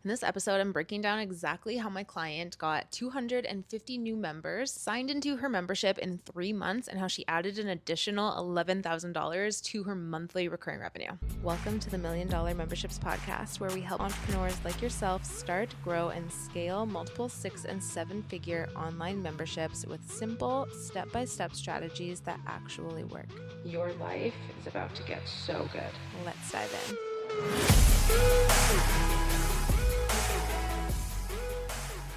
In this episode, I'm breaking down exactly how my client got 250 new members, signed into her membership in 3 months, and how she added an additional $11,000 to her monthly recurring revenue. Welcome to the $1 Million Memberships Podcast, where we help entrepreneurs like yourself start, grow, and scale multiple 6- and 7-figure online memberships with simple, step-by-step strategies that actually work. Your life is about to get so good. Let's dive in.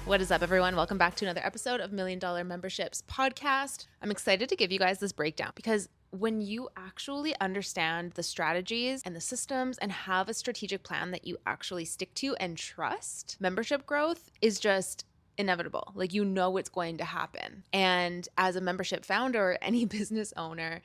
What is up, everyone? Welcome back to another episode of $1 Million Memberships Podcast. I'm excited to give you guys this breakdown because when you actually understand the strategies and the systems and have a strategic plan that you actually stick to and trust, membership growth is just inevitable. Like, you know it's going to happen. And as a membership founder or any business owner,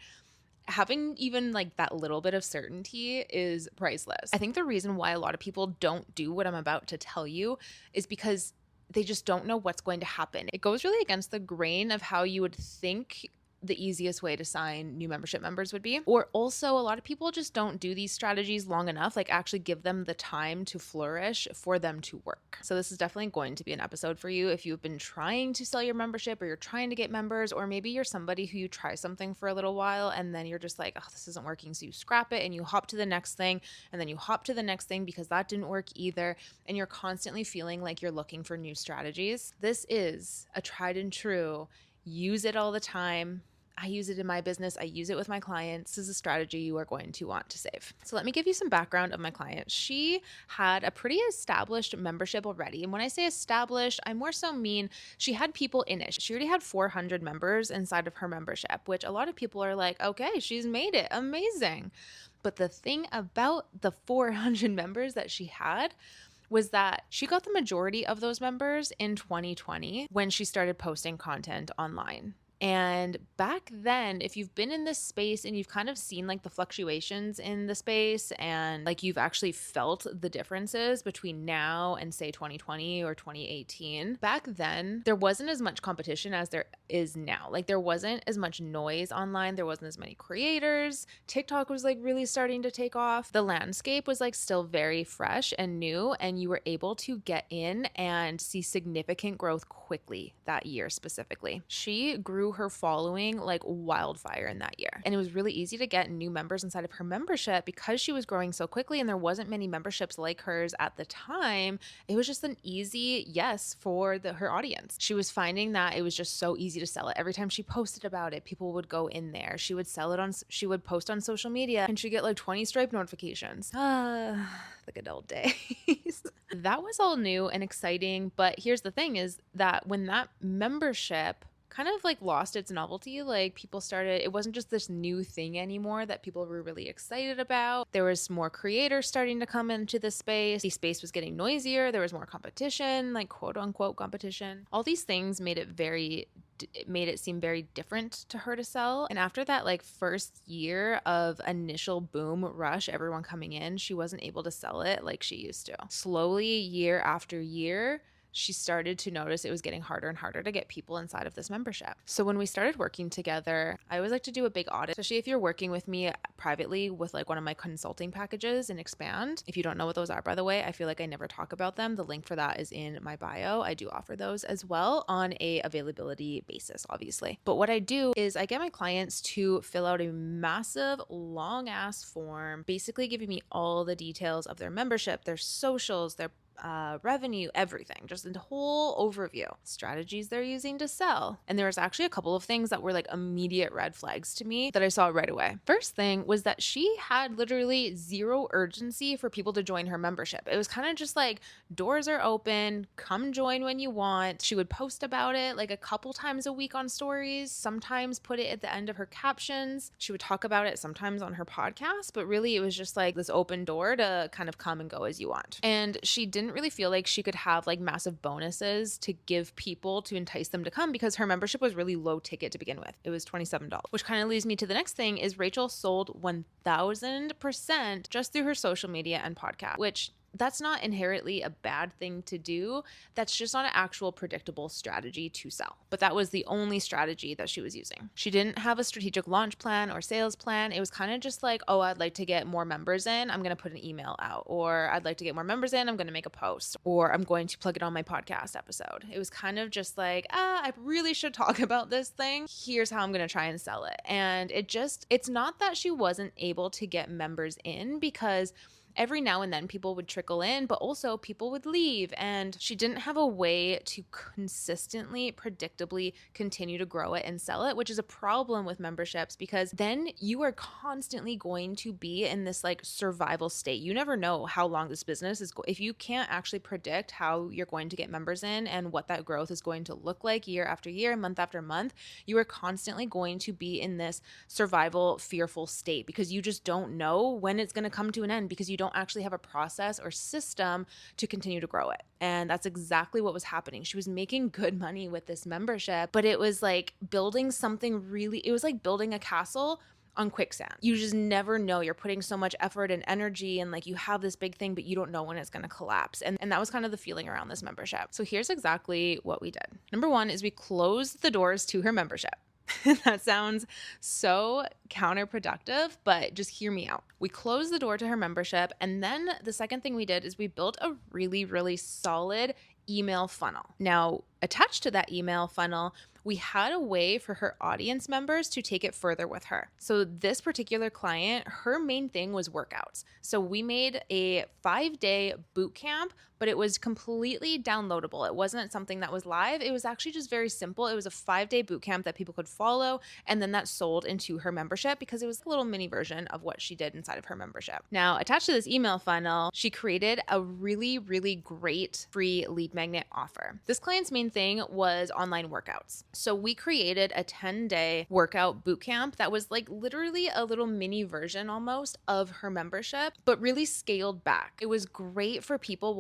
having even like that little bit of certainty is priceless. I think the reason why a lot of people don't do what I'm about to tell you is because they just don't know what's going to happen. It goes really against the grain of how you would think the easiest way to sign new membership members would be. Or also, a lot of people just don't do these strategies long enough, like actually give them the time to flourish for them to work. So this is definitely going to be an episode for you if you've been trying to sell your membership, or you're trying to get members, or maybe you're somebody who you try something for a little while and then you're just like, oh, this isn't working. So you scrap it and you hop to the next thing, and then you hop to the next thing because that didn't work either. And you're constantly feeling like you're looking for new strategies. This is a tried and true, use it all the time. I use it in my business. I use it with my clients. This is a strategy you are going to want to save. So let me give you some background of my client. She had a pretty established membership already. And when I say established, I more so mean she had people in it. She already had 400 members inside of her membership, which a lot of people are like, okay, she's made it. Amazing. But the thing about the 400 members that she had was that she got the majority of those members in 2020 when she started posting content online. And back then, if you've been in this space and you've kind of seen like the fluctuations in the space and like you've actually felt the differences between now and say 2020 or 2018, back then there wasn't as much competition as there is now. Like, there wasn't as much noise online. There wasn't as many creators. TikTok was like really starting to take off. The landscape was like still very fresh and new, and you were able to get in and see significant growth quickly that year specifically. She grew her following like wildfire in that year. And it was really easy to get new members inside of her membership because she was growing so quickly and there wasn't many memberships like hers at the time. It was just an easy yes for her audience. She was finding that it was just so easy to sell it. Every time she posted about it, people would go in there. She would sell it she would post on social media and she'd get like 20 Stripe notifications. The good old days. That was all new and exciting. But here's the thing is that when that membership kind of like lost its novelty, like people started, it wasn't just this new thing anymore that people were really excited about. There was more creators starting to come into the space. The space was getting noisier. There was more competition, like quote unquote competition. All these things made it seem very different to her to sell. And after that like first year of initial boom rush, everyone coming in, she wasn't able to sell it like she used to. Slowly, year after year, she started to notice it was getting harder and harder to get people inside of this membership. So when we started working together, I always like to do a big audit, especially if you're working with me privately with like one of my consulting packages and Expand. If you don't know what those are, by the way, I feel like I never talk about them. The link for that is in my bio. I do offer those as well on a availability basis, obviously. But what I do is I get my clients to fill out a massive long ass form, basically giving me all the details of their membership, their socials, their revenue, everything, just the whole overview, strategies they're using to sell. And there was actually a couple of things that were like immediate red flags to me that I saw right away. First thing was that she had literally zero urgency for people to join her membership. It was kind of just like, doors are open, come join when you want. She would post about it like a couple times a week on stories, sometimes put it at the end of her captions. She would talk about it sometimes on her podcast, but really it was just like this open door to kind of come and go as you want. And she didn't really feel like she could have like massive bonuses to give people to entice them to come because her membership was really low ticket to begin with. It was $27, which kind of leads me to the next thing is Rachel sold 1000% just through her social media and podcast, which That's not inherently a bad thing to do. That's just not an actual predictable strategy to sell. But that was the only strategy that she was using. She didn't have a strategic launch plan or sales plan. It was kind of just like, oh, I'd like to get more members in. I'm going to put an email out. Or I'd like to get more members in. I'm going to make a post. Or I'm going to plug it on my podcast episode. It was kind of just like, I really should talk about this thing. Here's how I'm going to try and sell it. And it's not that she wasn't able to get members in, because every now and then people would trickle in, but also people would leave. And she didn't have a way to consistently, predictably continue to grow it and sell it, which is a problem with memberships, because then you are constantly going to be in this like survival state. You never know how long this business is if you can't actually predict how you're going to get members in and what that growth is going to look like year after year, month after month, you are constantly going to be in this survival, fearful state, because you just don't know when it's going to come to an end, because you don't actually have a process or system to continue to grow it. And that's exactly what was happening. She was making good money with this membership, but it was like building something it was like building a castle on quicksand. You just never know. You're putting so much effort and energy, and like you have this big thing, but you don't know when it's going to collapse. And that was kind of the feeling around this membership. So here's exactly what we did. Number one is we closed the doors to her membership. That sounds so counterproductive, but just hear me out. We closed the door to her membership. And then the second thing we did is we built a really, really solid email funnel. Now, attached to that email funnel, we had a way for her audience members to take it further with her. So this particular client, her main thing was workouts. So we made a 5-day boot camp, but it was completely downloadable. It wasn't something that was live. It was actually just very simple. It was a 5-day boot camp that people could follow, and then that sold into her membership because it was a little mini version of what she did inside of her membership. Now, attached to this email funnel, she created a really, really great free lead magnet offer. This client's main thing was online workouts. So we created a 10-day workout boot camp that was like literally a little mini version almost of her membership, but really scaled back. It was great for people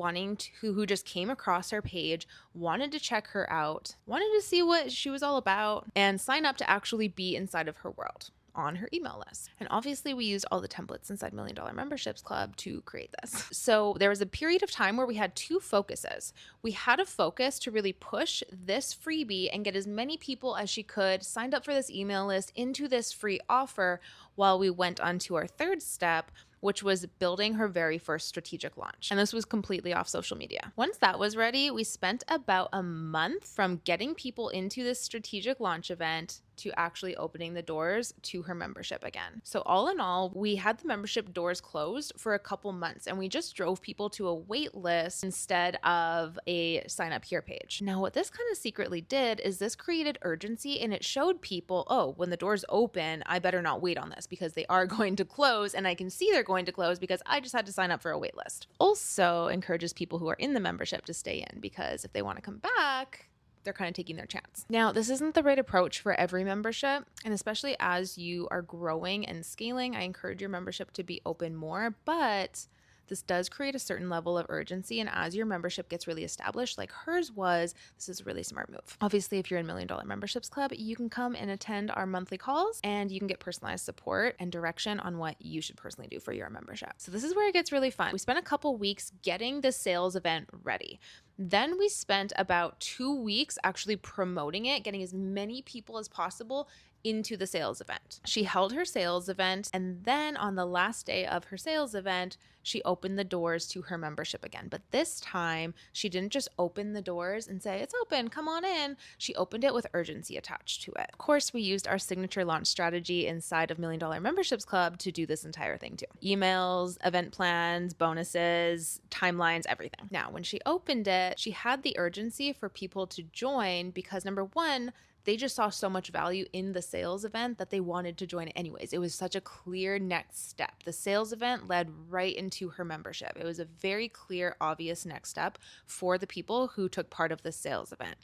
who just came across her page, wanted to check her out, wanted to see what she was all about, and sign up to actually be inside of her world on her email list. And obviously we used all the templates inside $1 Million Memberships Club to create this. So there was a period of time where we had two focuses. We had a focus to really push this freebie and get as many people as she could signed up for this email list into this free offer, while we went on to our third step, which was building her very first strategic launch. And this was completely off social media. Once that was ready, we spent about a month from getting people into this strategic launch event to actually opening the doors to her membership again. So all in all, we had the membership doors closed for a couple months, and we just drove people to a wait list instead of a sign up here page. Now, what this kind of secretly did is this created urgency, and it showed people, oh, when the doors open, I better not wait on this because they are going to close, and I can see they're going to close because I just had to sign up for a wait list. Also encourages people who are in the membership to stay in, because if they want to come back, they're kind of taking their chance. Now, this isn't the right approach for every membership, and especially as you are growing and scaling, I encourage your membership to be open more, but this does create a certain level of urgency, and as your membership gets really established, like hers was, this is a really smart move. Obviously, if you're in $1 Million Memberships Club, you can come and attend our monthly calls, and you can get personalized support and direction on what you should personally do for your membership. So this is where it gets really fun. We spent a couple weeks getting the sales event ready. Then we spent about 2 weeks actually promoting it, getting as many people as possible into the sales event. She held her sales event, and then on the last day of her sales event, she opened the doors to her membership again. But this time, she didn't just open the doors and say, it's open, come on in. She opened it with urgency attached to it. Of course, we used our signature launch strategy inside of $1 Million Memberships Club to do this entire thing too. Emails, event plans, bonuses, timelines, everything. Now, when she opened it, she had the urgency for people to join because, number one, they just saw so much value in the sales event that they wanted to join it anyways. It was such a clear next step. The sales event led right into her membership. It was a very clear, obvious next step for the people who took part of the sales event.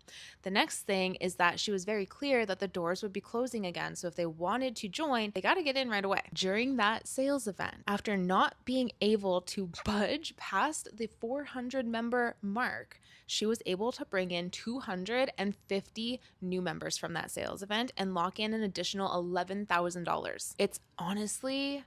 The next thing is that she was very clear that the doors would be closing again. So if they wanted to join, they got to get in right away. During that sales event, after not being able to budge past the 400 member mark, she was able to bring in 250 new members from that sales event and lock in an additional $11,000. It's honestly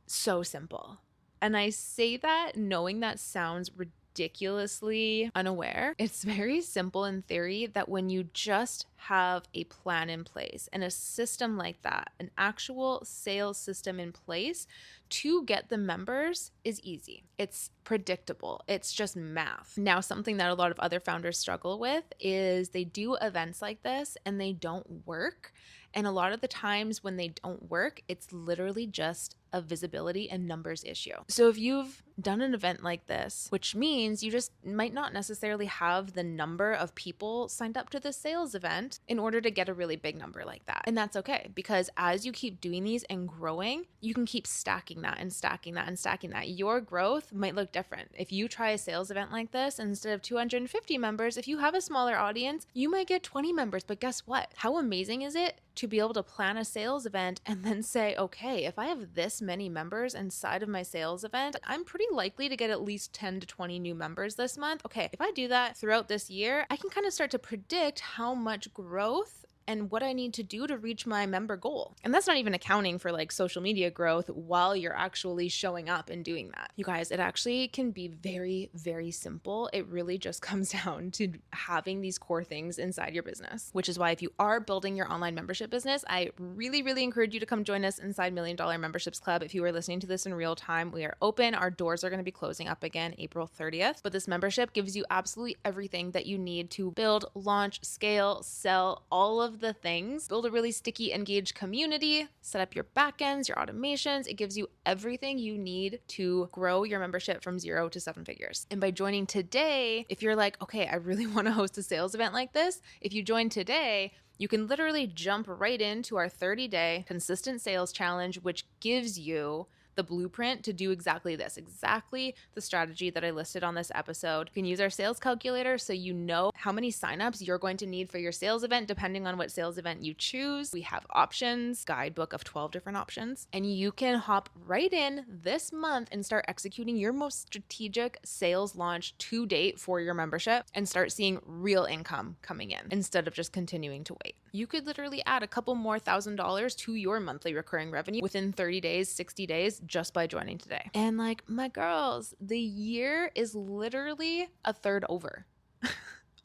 so simple. And I say that knowing that sounds ridiculously unaware. It's very simple in theory that when you just have a plan in place and a system like that, an actual sales system in place to get the members is easy. It's predictable. It's just math. Now, something that a lot of other founders struggle with is they do events like this and they don't work. And a lot of the times when they don't work, it's literally just a visibility and numbers issue. So if you've done an event like this, which means you just might not necessarily have the number of people signed up to the sales event in order to get a really big number like that. And that's okay, because as you keep doing these and growing, you can keep stacking that and stacking that and stacking that. Your growth might look different. If you try a sales event like this, instead of 250 members, if you have a smaller audience, you might get 20 members. But guess what? How amazing is it to be able to plan a sales event and then say, okay, if I have this many members inside of my sales event, I'm pretty likely to get at least 10 to 20 new members this month. Okay, if I do that throughout this year, I can kind of start to predict how much growth and what I need to do to reach my member goal. And that's not even accounting for like social media growth while you're actually showing up and doing that. You guys, it actually can be very, very simple. It really just comes down to having these core things inside your business, which is why if you are building your online membership business, I really, really encourage you to come join us inside $1 Million Memberships Club. If you are listening to this in real time, we are open. Our doors are going to be closing up again April 30th. But this membership gives you absolutely everything that you need to build, launch, scale, sell, all of the things, build a really sticky, engaged community, set up your backends, your automations. It gives you everything you need to grow your membership from 0 to 7 figures. And by joining today, if you're like, okay, I really want to host a sales event like this, if you join today, you can literally jump right into our 30-day consistent sales challenge, which gives you the blueprint to do exactly this, exactly the strategy that I listed on this episode. You can use our sales calculator so you know how many signups you're going to need for your sales event, depending on what sales event you choose. We have options, guidebook of 12 different options, and you can hop right in this month and start executing your most strategic sales launch to date for your membership and start seeing real income coming in instead of just continuing to wait. You could literally add a couple more $1,000s to your monthly recurring revenue within 30 days, 60 days, just by joining today. And like, my girls, the year is literally a third over.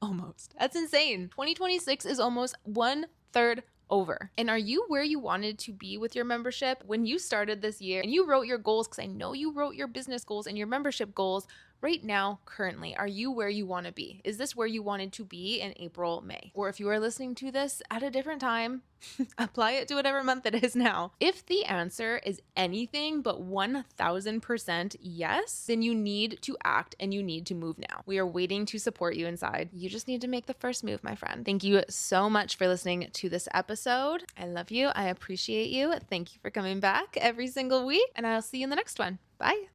Almost. That's insane. 2026 is almost 1/3 over. And are you where you wanted to be with your membership when you started this year and you wrote your goals? Because I know you wrote your business goals and your membership goals. Right now, currently, are you where you want to be? Is this where you wanted to be in April, May? Or if you are listening to this at a different time, apply it to whatever month it is now. If the answer is anything but 1000% yes, then you need to act and you need to move now. We are waiting to support you inside. You just need to make the first move, my friend. Thank you so much for listening to this episode. I love you. I appreciate you. Thank you for coming back every single week, and I'll see you in the next one. Bye.